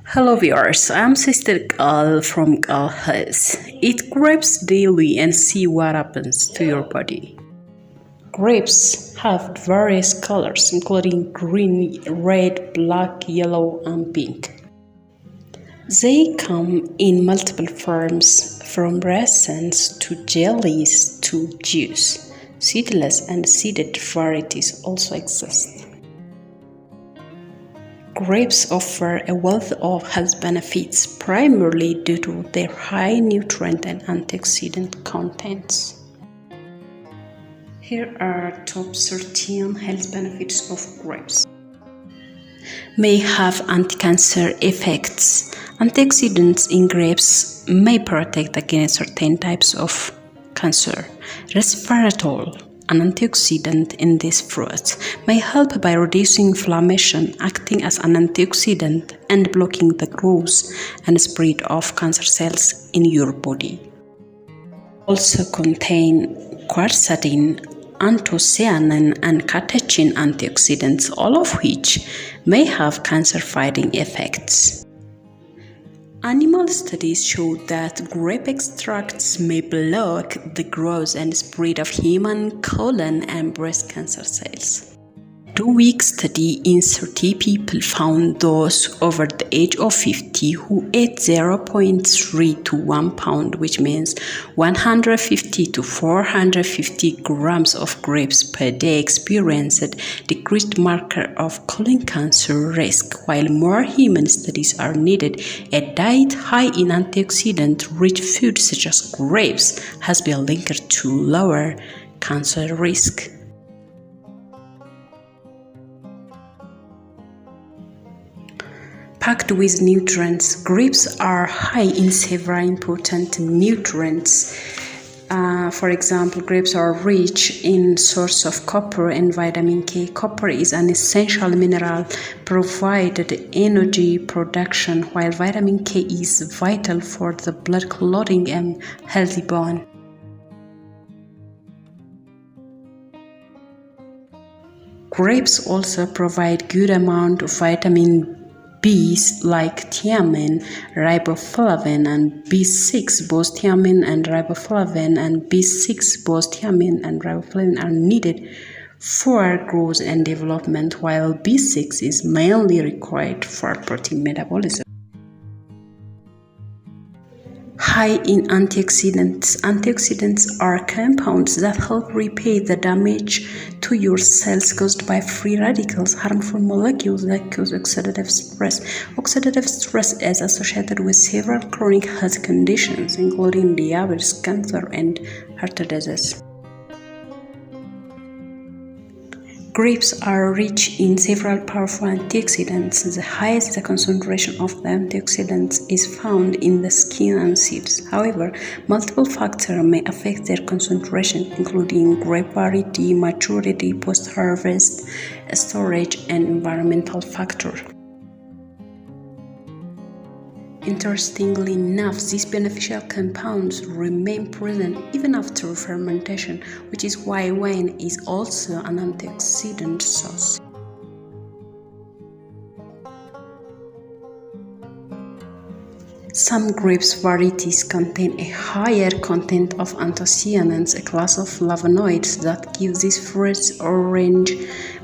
Hello viewers, I'm Sister Gal from Gal Health. Eat grapes daily and see what happens to your body. Grapes have various colors including green, red, black, yellow, and pink. They come in multiple forms from raisins to jellies to juice. Seedless and seeded varieties also exist. Grapes offer a wealth of health benefits, primarily due to their high nutrient and antioxidant contents. Here are top 13 health benefits of grapes. May have anti-cancer effects. Antioxidants in grapes may protect against certain types of cancer. Resveratrol, an antioxidant in this fruit, may help by reducing inflammation, acting as an antioxidant and blocking the growth and spread of cancer cells in your body. Also contain quercetin, anthocyanin, and catechin antioxidants, all of which may have cancer-fighting effects. Animal studies show that grape extracts may block the growth and spread of human colon and breast cancer cells. A 2-week study in 30 people found those over the age of 50 who ate 0.3 to 1 pound, which means 150 to 450 grams of grapes per day, experienced decreased marker of colon cancer risk. While more human studies are needed, a diet high in antioxidant-rich foods such as grapes has been linked to lower cancer risk. Packed with nutrients, grapes are high in several important nutrients. For example, grapes are rich in source of copper and vitamin K. Copper is an essential mineral provided energy production, while vitamin K is vital for the blood clotting and healthy bone. Grapes also provide good amount of vitamin B's like thiamine, riboflavin, and B6. Both thiamine and riboflavin and B6, both thiamine and riboflavin are needed for growth and development, while B6 is mainly required for protein metabolism. High in antioxidants. Antioxidants are compounds that help repair the damage to your cells caused by free radicals, harmful molecules that cause oxidative stress. Oxidative stress is associated with several chronic health conditions, including diabetes, cancer, and heart disease. Grapes are rich in several powerful antioxidants. The highest concentration of the antioxidants is found in the skin and seeds. However, multiple factors may affect their concentration, including grape variety, maturity, post-harvest, storage, and environmental factors. Interestingly enough, these beneficial compounds remain present even after fermentation, which is why wine is also an antioxidant source. Some grapes varieties contain a higher content of anthocyanins, a class of flavonoids that gives these fruits orange,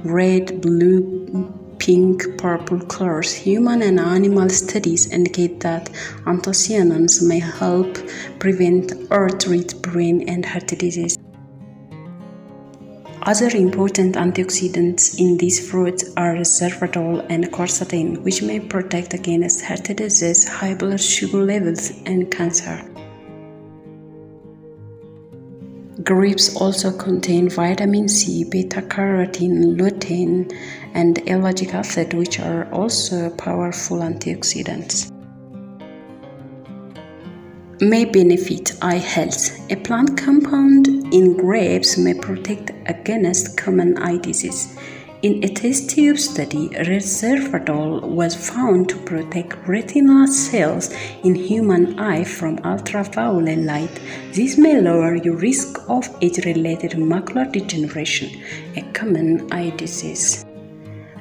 red, blue, pink, purple colors. Human and animal studies indicate that anthocyanins may help prevent arthritis, brain, and heart disease. Other important antioxidants in these fruits are resveratrol and quercetin, which may protect against heart disease, high blood sugar levels, and cancer. Grapes also contain vitamin C, beta-carotene, lutein, and ellagic acid, which are also powerful antioxidants. May benefit eye health. A plant compound in grapes may protect against common eye disease. In a test tube study, resveratrol was found to protect retinal cells in human eye from ultraviolet light. This may lower your risk of age-related macular degeneration, a common eye disease.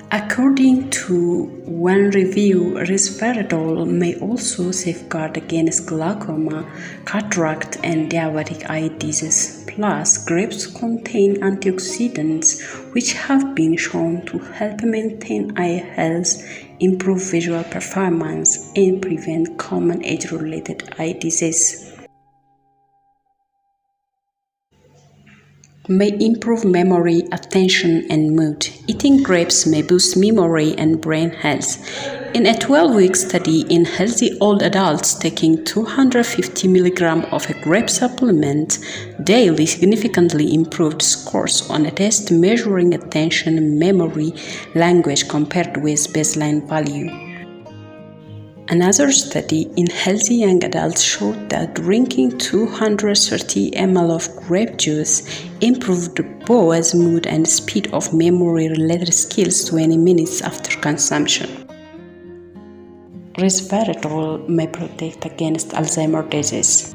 According to one review, resveratrol may also safeguard against glaucoma, cataract, and diabetic eye disease. Plus, grapes contain antioxidants which have been shown to help maintain eye health, improve visual performance, and prevent common age-related eye disease. May improve memory, attention, and mood. Eating grapes may boost memory and brain health. In a 12-week study in healthy old adults taking 250 mg of a grape supplement daily significantly improved scores on a test measuring attention, memory, language compared with baseline value. Another study in healthy young adults showed that drinking 230 ml of grape juice improved both mood and speed of memory-related skills 20 minutes after consumption. Resveratrol may protect against Alzheimer's disease.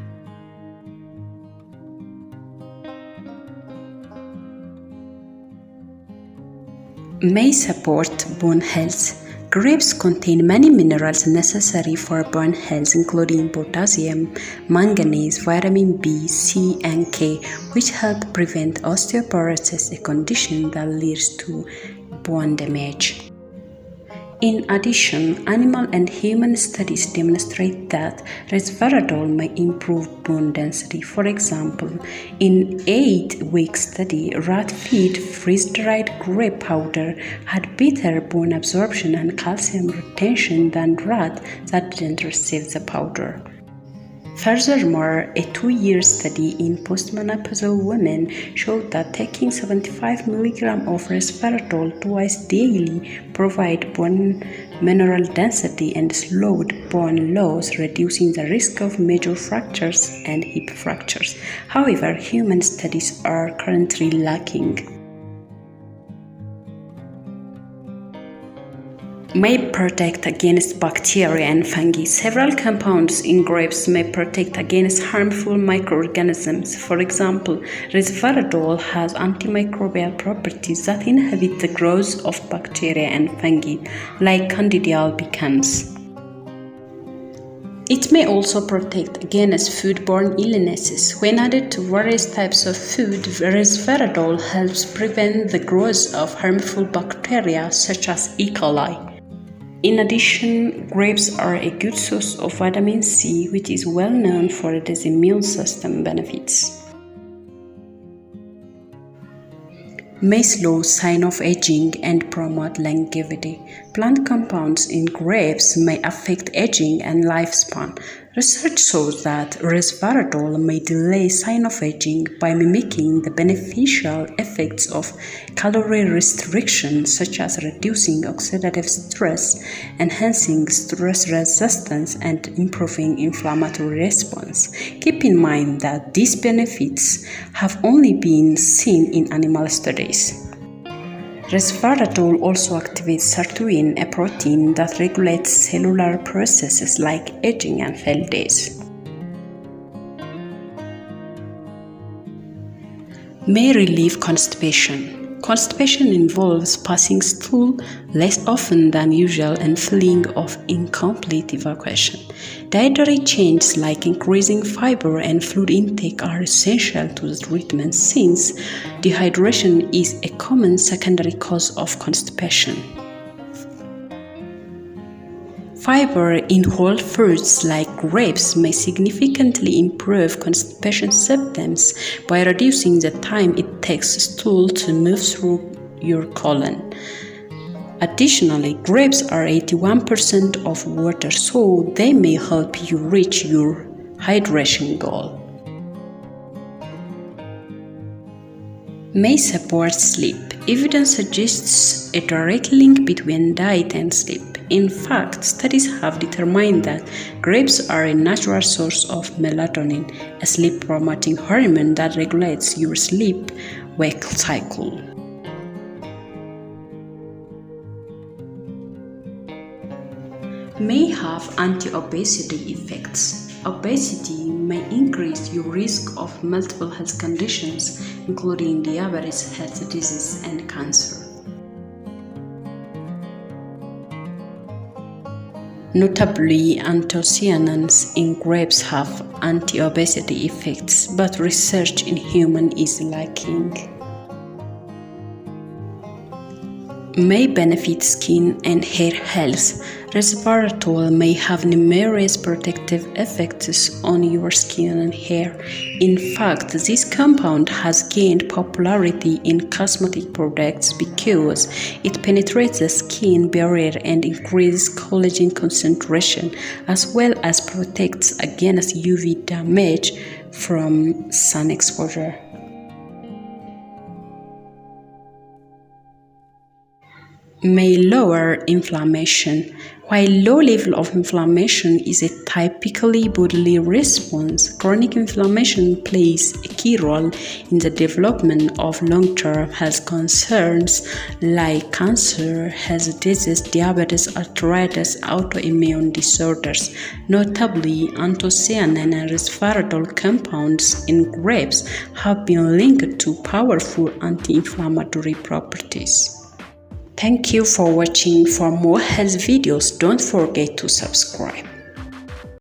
May support bone health. Grapes contain many minerals necessary for bone health, including potassium, manganese, vitamin B, C, and K, which help prevent osteoporosis, a condition that leads to bone damage. In addition, animal and human studies demonstrate that resveratrol may improve bone density. For example, in an 8-week study, rat-fed freeze-dried grape powder had better bone absorption and calcium retention than rats that didn't receive the powder. Furthermore, a 2-year study in postmenopausal women showed that taking 75 mg of resveratrol twice daily provided bone mineral density and slowed bone loss, reducing the risk of major fractures and hip fractures. However, human studies are currently lacking. May protect against bacteria and fungi. Several compounds in grapes may protect against harmful microorganisms. For example, resveratrol has antimicrobial properties that inhibit the growth of bacteria and fungi, like Candida albicans. It may also protect against foodborne illnesses. When added to various types of food, resveratrol helps prevent the growth of harmful bacteria such as E. coli. In addition, grapes are a good source of vitamin C, which is well known for its immune system benefits. May slow signs of aging and promote longevity. Plant compounds in grapes may affect aging and lifespan. Research shows that resveratrol may delay signs of aging by mimicking the beneficial effects of calorie restriction, such as reducing oxidative stress, enhancing stress resistance, and improving inflammatory response. Keep in mind that these benefits have only been seen in animal studies. Resveratrol also activates sirtuin, a protein that regulates cellular processes like aging and cell death. May relieve constipation. Constipation involves passing stool less often than usual and feeling of incomplete evacuation. Dietary changes like increasing fiber and fluid intake are essential to the treatment, since dehydration is a common secondary cause of constipation. Fiber in whole fruits like grapes may significantly improve constipation symptoms by reducing the time it takes stool to move through your colon. Additionally, grapes are 81% of water, so they may help you reach your hydration goal. May support sleep. Evidence suggests a direct link between diet and sleep. In fact, studies have determined that grapes are a natural source of melatonin, a sleep-promoting hormone that regulates your sleep-wake cycle. May have anti-obesity effects. Obesity may increase your risk of multiple health conditions, including diabetes, heart disease, and cancer. Notably, antioxidants in grapes have anti-obesity effects, but research in humans is lacking. May benefit skin and hair health. Resveratrol may have numerous protective effects on your skin and hair. In fact, this compound has gained popularity in cosmetic products because it penetrates the skin barrier and increases collagen concentration, as well as protects against UV damage from sun exposure. May lower inflammation. While low level of inflammation is a typically bodily response, chronic inflammation plays a key role in the development of long-term health concerns like cancer, heart disease, diabetes, arthritis, autoimmune disorders. Notably, antioxidant and resveratrol compounds in grapes have been linked to powerful anti-inflammatory properties. Thank you for watching. For more health videos, don't forget to subscribe.